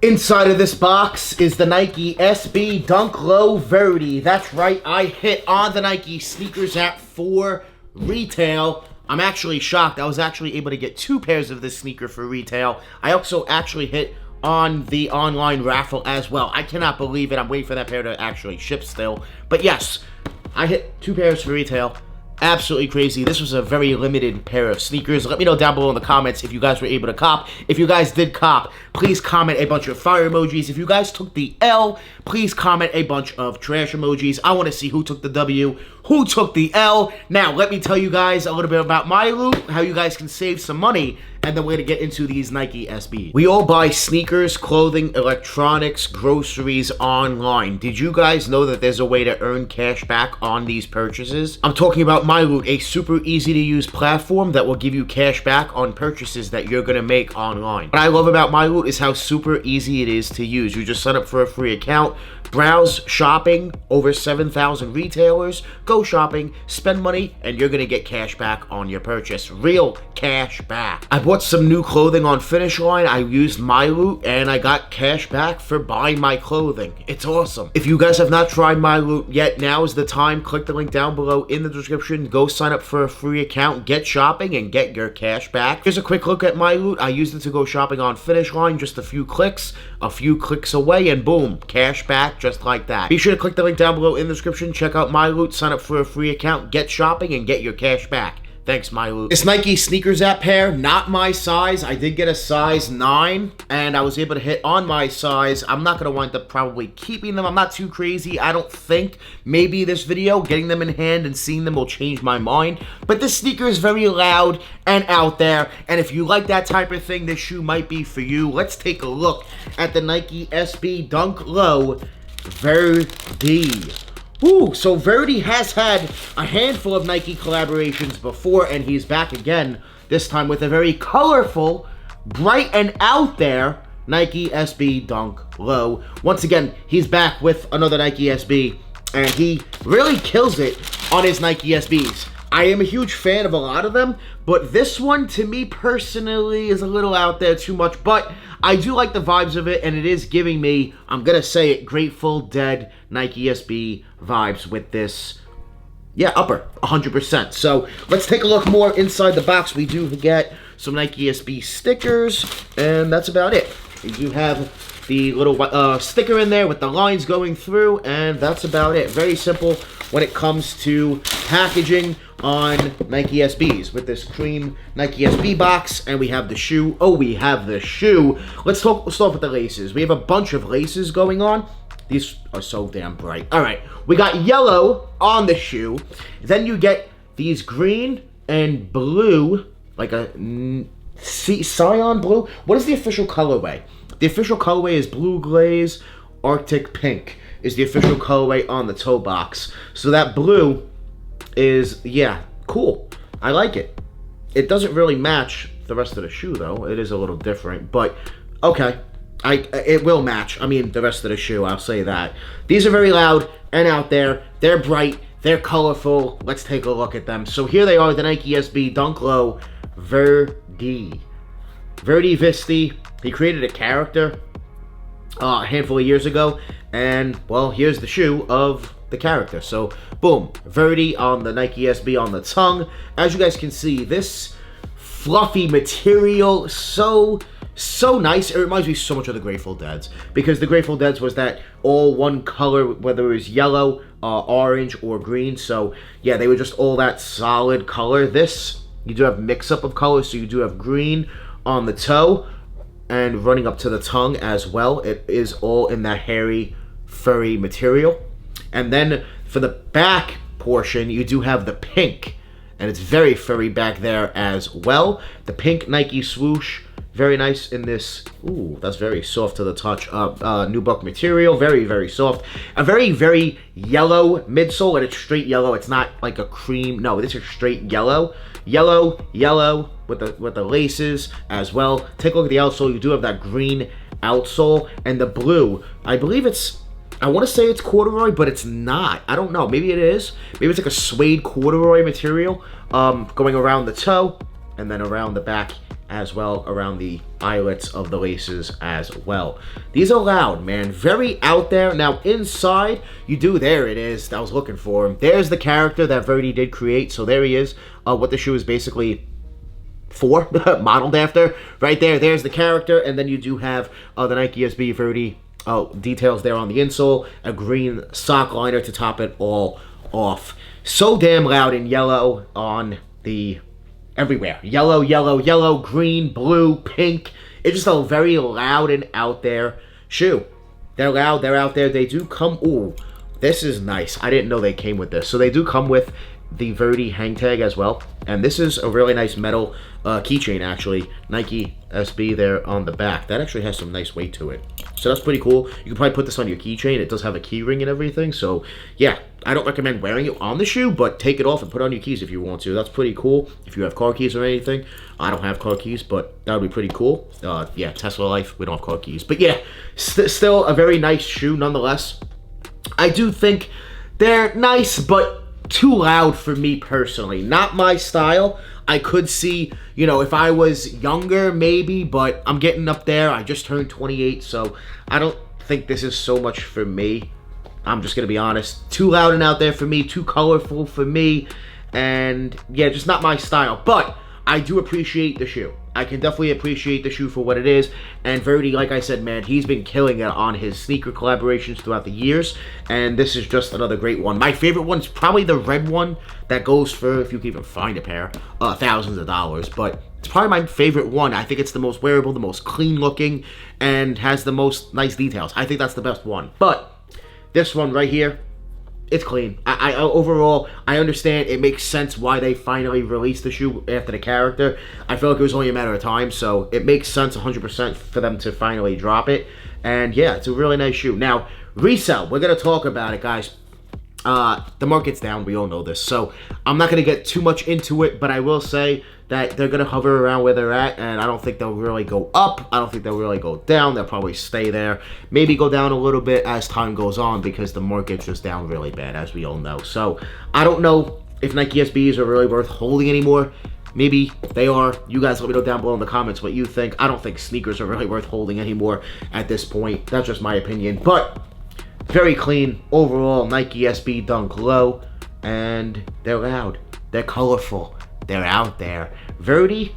Inside of this box is the Nike SB Dunk Low Verdy. That's right, I hit on the Nike sneakers app for retail. I'm actually shocked. I was actually able to get 2 pairs of this sneaker for retail. I also actually hit on the online raffle as well. I cannot believe it. I'm waiting for that pair to actually ship still. But yes, I hit 2 pairs for retail. Absolutely crazy. This was a very limited pair of sneakers. Let me know down below in the comments if you guys were able to cop. If you guys did cop, please comment a bunch of fire emojis. If you guys took the L, please comment a bunch of trash emojis. I want to see who took the W, who took the L. Now, let me tell you guys a little bit about MyLoot, how you guys can save some money, and then we're going to get into these Nike SBs. We all buy sneakers, clothing, electronics, groceries online. Did you guys know that there's a way to earn cash back on these purchases? I'm talking about MyLoot, a super easy to use platform that will give you cash back on purchases that you're going to make online. What I love about MyLoot is how super easy it is to use. You just sign up for a free account, browse shopping, over 7,000 retailers, go shopping, spend money, and you're gonna get cash back on your purchase. Real cash back. I bought some new clothing on Finish Line. I used MyLoot and I got cash back for buying my clothing. It's awesome. If you guys have not tried MyLoot yet, now is the time. Click the link down below in the description. Go sign up for a free account, get shopping, and get your cash back. Here's a quick look at MyLoot. I used it to go shopping on Finish Line, just a few clicks away, and boom, cash back just like that. Be sure to click the link down below in the description. Check out MyLoot, sign up for a free account, get shopping, and get your cash back. Thanks, MyLoot. This Nike sneakers app pair, not my size. I did get a size 9, and I was able to hit on my size. I'm not going to wind up probably keeping them. I'm not too crazy. I don't think maybe this video, getting them in hand and seeing them will change my mind. But this sneaker is very loud and out there, and if you like that type of thing, this shoe might be for you. Let's take a look at the Nike SB Dunk Low Verdy. Ooh, so Verdy has had a handful of Nike collaborations before, and he's back again, this time with a very colorful, bright and out there Nike SB Dunk Low. Once again, he's back with another Nike SB, and he really kills it on his Nike SBs. I am a huge fan of a lot of them, but this one, to me personally, is a little out there too much, but I do like the vibes of it, and it is giving me, I'm going to say it, Grateful Dead Nike SB vibes with this, yeah, upper, 100%. So let's take a look more inside the box. We do get some Nike SB stickers, and that's about it. We do have the little sticker in there with the lines going through, and that's about it. Very simple when it comes to packaging on Nike SBs with this cream Nike SB box, and we have the shoe. Oh, we have the shoe. Let's start with the laces. We have a bunch of laces going on. These are so damn bright. All right, we got yellow on the shoe. Then you get these green and blue, like a cyan blue. What is the official colorway? The official colorway is Blue Glaze Arctic Pink is the official colorway on the toe box. So that blue is, yeah, cool. I like it. It doesn't really match the rest of the shoe, though. It is a little different, but okay. It will match, I mean, the rest of the shoe, I'll say that. These are very loud and out there. They're bright. They're colorful. Let's take a look at them. So here they are, the Nike SB Dunk Low Verdy. Verdy Visty. He created a character a handful of years ago, and, well, here's the shoe of the character. So, boom, Verdy on the Nike SB on the tongue. As you guys can see, this fluffy material, so nice. It reminds me so much of the Grateful Deads, because the Grateful Deads was that all one color, whether it was yellow, orange, or green. So, yeah, they were just all that solid color. This, you do have mix-up of colors, so you do have green on the toe, and running up to the tongue as well. It is all in that hairy, furry material. And then for the back portion, you do have the pink, and it's very furry back there as well. The pink Nike swoosh, very nice in this. Ooh, that's very soft to the touch. Nubuck material, very, very soft. A very, very yellow midsole, and it's straight yellow. It's not like a cream. No, this is straight yellow. Yellow with the laces as well. Take a look at the outsole. You do have that green outsole, and the blue. I believe it's, I want to say it's corduroy, but it's not. I don't know. Maybe it is. Maybe it's like a suede corduroy material going around the toe and then around the back as well around the eyelets of the laces as well. These are loud, man. Very out there. Now, inside, there it is. I was looking for him. There's the character that Verdy did create. So there he is. What the shoe is basically for, modeled after. Right there, there's the character. And then you do have the Nike SB Verdy details there on the insole. A green sock liner to top it all off. So damn loud in yellow on the everywhere. Yellow, yellow, yellow, green, blue, pink. It's just a very loud and out there shoe. They're loud, they're out there. They do come, ooh, this is nice. I didn't know they came with this. So they do come with the Verdy hang tag as well. And this is a really nice metal keychain, actually. Nike SB there on the back. That actually has some nice weight to it. So that's pretty cool. You can probably put this on your keychain. It does have a key ring and everything. So yeah, I don't recommend wearing it on the shoe, but take it off and put it on your keys if you want to. That's pretty cool. If you have car keys or anything. I don't have car keys, but that would be pretty cool. Yeah, Tesla life, we don't have car keys. But yeah, still a very nice shoe nonetheless. I do think they're nice, but too loud for me personally. Not my style. I could see, you know, if I was younger, maybe, but I'm getting up there. I just turned 28, so I don't think this is so much for me. I'm just going to be honest. Too loud and out there for me, too colorful for me, and yeah, just not my style. But I do appreciate the shoe. I can definitely appreciate the shoe for what it is. And Verdy, like I said, man, he's been killing it on his sneaker collaborations throughout the years. And this is just another great one. My favorite one's probably the red one that goes for, if you can even find a pair, thousands of dollars. But it's probably my favorite one. I think it's the most wearable, the most clean looking, and has the most nice details. I think that's the best one. But this one right here, it's clean. I overall, I understand it makes sense why they finally released the shoe after the character. I feel like it was only a matter of time, so it makes sense 100% for them to finally drop it. And yeah, it's a really nice shoe. Now, Resell, we're going to talk about it, guys. The market's down, we all know this, so I'm not going to get too much into it, but I will say that they're going to hover around where they're at, and I don't think they'll really go up. I don't think they'll really go down. They'll probably stay there. Maybe go down a little bit as time goes on because the market's just down really bad, as we all know. So I don't know if Nike SBs are really worth holding anymore. Maybe they are. You guys let me know down below in the comments what you think. I don't think sneakers are really worth holding anymore at this point. That's just my opinion. But very clean overall Nike SB Dunk Low, and they're loud. They're colorful. They're out there. Verdy,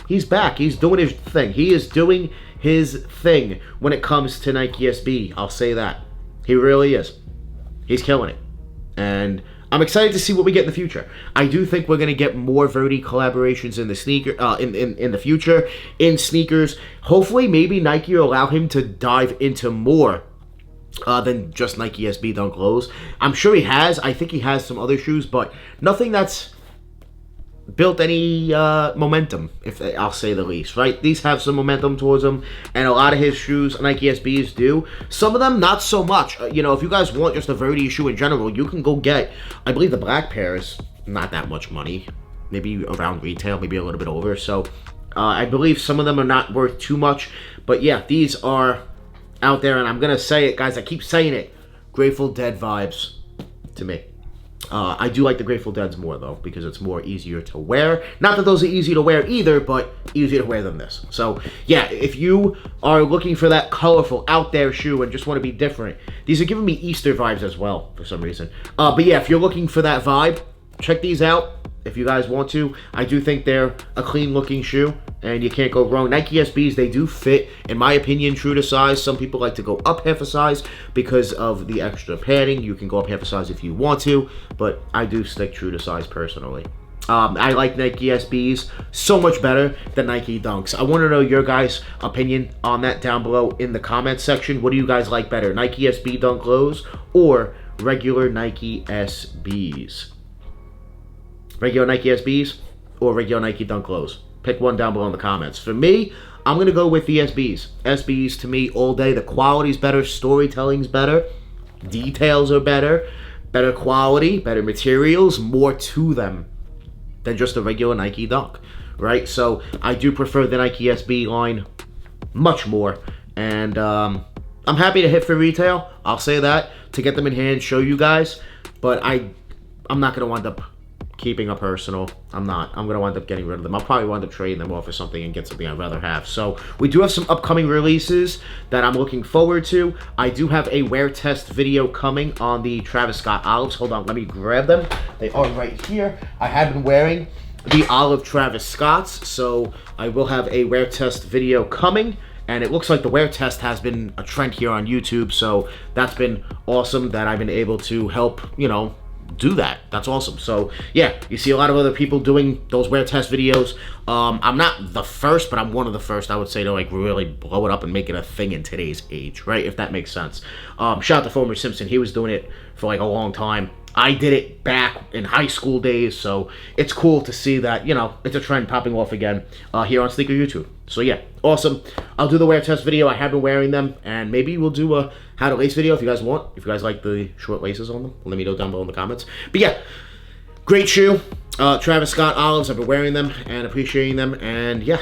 he's back. He's doing his thing. He is doing his thing when it comes to Nike SB. I'll say that. He really is. He's killing it. And I'm excited to see what we get in the future. I do think we're gonna get more Verdy collaborations in the sneaker in the future in sneakers. Hopefully, maybe Nike will allow him to dive into more than just Nike SB Dunk Lows. I'm sure he has. I think he has some other shoes, but nothing that's built any momentum, if I'll say the least, right? These have some momentum towards them, and a lot of his shoes, Nike SBs, do. Some of them, not so much. You know, if you guys want just a Verdy shoe in general, you can go get, I believe the black pair is not that much money. Maybe around retail, maybe a little bit over. So, I believe some of them are not worth too much. But yeah, these are out there, and I'm going to say it, guys. I keep saying it. Grateful Dead vibes to me. I do like the Grateful Deads more, though, because it's more easier to wear. Not that those are easy to wear either, but easier to wear than this. So, yeah, if you are looking for that colorful, out there shoe and just want to be different, these are giving me Easter vibes as well, for some reason. But yeah, if you're looking for that vibe, check these out if you guys want to. I do think they're a clean-looking shoe, and you can't go wrong. Nike SBs, they do fit, in my opinion, true to size. Some people like to go up half a size because of the extra padding. You can go up half a size if you want to, but I do stick true to size personally. I like Nike SBs so much better than Nike Dunks. I want to know your guys' opinion on that down below in the comments section. What do you guys like better, Nike SB Dunk Lows or regular Nike SBs? Regular Nike SBs or regular Nike Dunk Lows? Pick one down below in the comments. For me, I'm going to go with the SBs. SBs to me all day. The quality's better. Storytelling's better. Details are better. Better quality. Better materials. More to them than just a regular Nike Dunk. Right? So I do prefer the Nike SB line much more. And I'm happy to hit for retail. I'll say that. To get them in hand, show you guys. But I'm not going to wind up keeping a personal. I'm not. I'm going to wind up getting rid of them. I'll probably wind up trading them off for something and get something I'd rather have. So we do have some upcoming releases that I'm looking forward to. I do have a wear test video coming on the Travis Scott olives. Hold on, let me grab them. They are right here. I have been wearing the olive Travis Scotts, so I will have a wear test video coming. And it looks like the wear test has been a trend here on YouTube, so that's been awesome that I've been able to help, you know, do that. That's awesome. So yeah, you see a lot of other people doing those wear test videos. I'm not the first, but I'm one of the first, I would say, to like really blow it up and make it a thing in today's age, right? If that makes sense. Shout out to Former Simpson. He was doing it for like a long time. I did it back in high school days, so it's cool to see that, you know, it's a trend popping off again here on Sneaker YouTube. So yeah, awesome. I'll do the wear test video. I have been wearing them, and maybe we'll do a how to lace video if you guys want. If you guys like the short laces on them, let me know down below in the comments. But yeah, great shoe. Travis Scott olives. I've been wearing them and appreciating them, and yeah,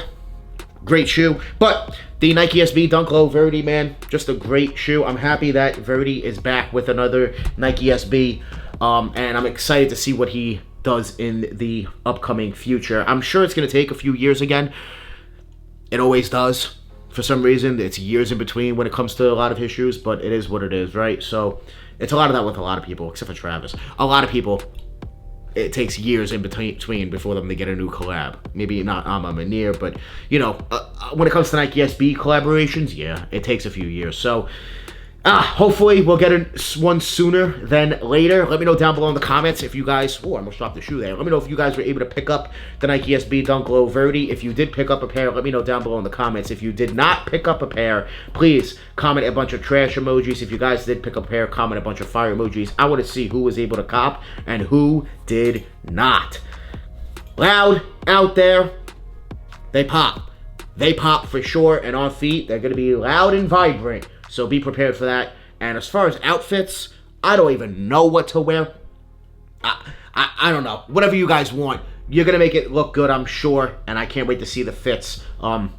great shoe. But the Nike SB Dunk Low Verdy, man, just a great shoe. I'm happy that Verdy is back with another Nike SB, and I'm excited to see what he does in the upcoming future. I'm sure it's going to take a few years again. It always does. For some reason, it's years in between when it comes to a lot of his shoes, but it is what it is, right? So it's a lot of that with a lot of people, except for Travis. A lot of people, it takes years in between before them to get a new collab. Maybe not near, but, you know, when it comes to Nike SB collaborations, yeah, it takes a few years. So hopefully we'll get one sooner than later. Let me know down below in the comments if you guys, oh, I almost dropped the shoe there. Let me know if you guys were able to pick up the Nike SB Dunk Low Verdy. If you did pick up a pair, let me know down below in the comments. If you did not pick up a pair, please comment a bunch of trash emojis. If you guys did pick up a pair, comment a bunch of fire emojis. I want to see who was able to cop and who did not. Loud out there, they pop. They pop for sure, and on feet, they're going to be loud and vibrant. So be prepared for that. And as far as outfits, I don't even know what to wear. I don't know. Whatever you guys want. You're going to make it look good, I'm sure. And I can't wait to see the fits on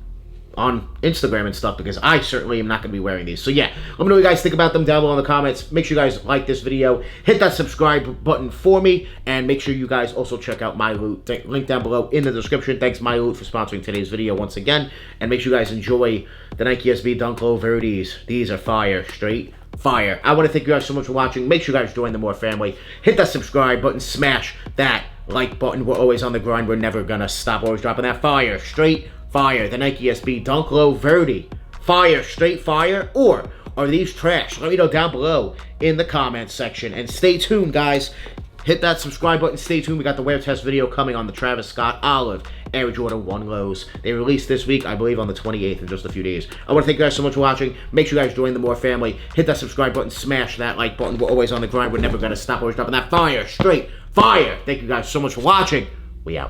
Instagram and stuff, because I certainly am not going to be wearing these. So yeah, let me know what you guys think about them down below in the comments. Make sure you guys like this video. Hit that subscribe button for me. And make sure you guys also check out MyLoot. Link down below in the description. Thanks MyLoot for sponsoring today's video once again. And make sure you guys enjoy the Nike SB Dunk Low Verdys. These are fire. Straight fire. I want to thank you guys so much for watching. Make sure you guys join the More family. Hit that subscribe button. Smash that like button. We're always on the grind. We're never going to stop. Always dropping that fire. Straight fire. The Nike SB Dunk Low Verdy. Fire. Straight fire. Or are these trash? Let me know down below in the comments section. And stay tuned, guys. Hit that subscribe button. Stay tuned. We got the wear test video coming on the Travis Scott Olive Air Jordan 1 lows. They released this week, I believe, on the 28th in just a few days. I want to thank you guys so much for watching. Make sure you guys join the More family. Hit that subscribe button. Smash that like button. We're always on the grind. We're never going to stop. Always dropping that fire. Straight fire. Thank you guys so much for watching. We out.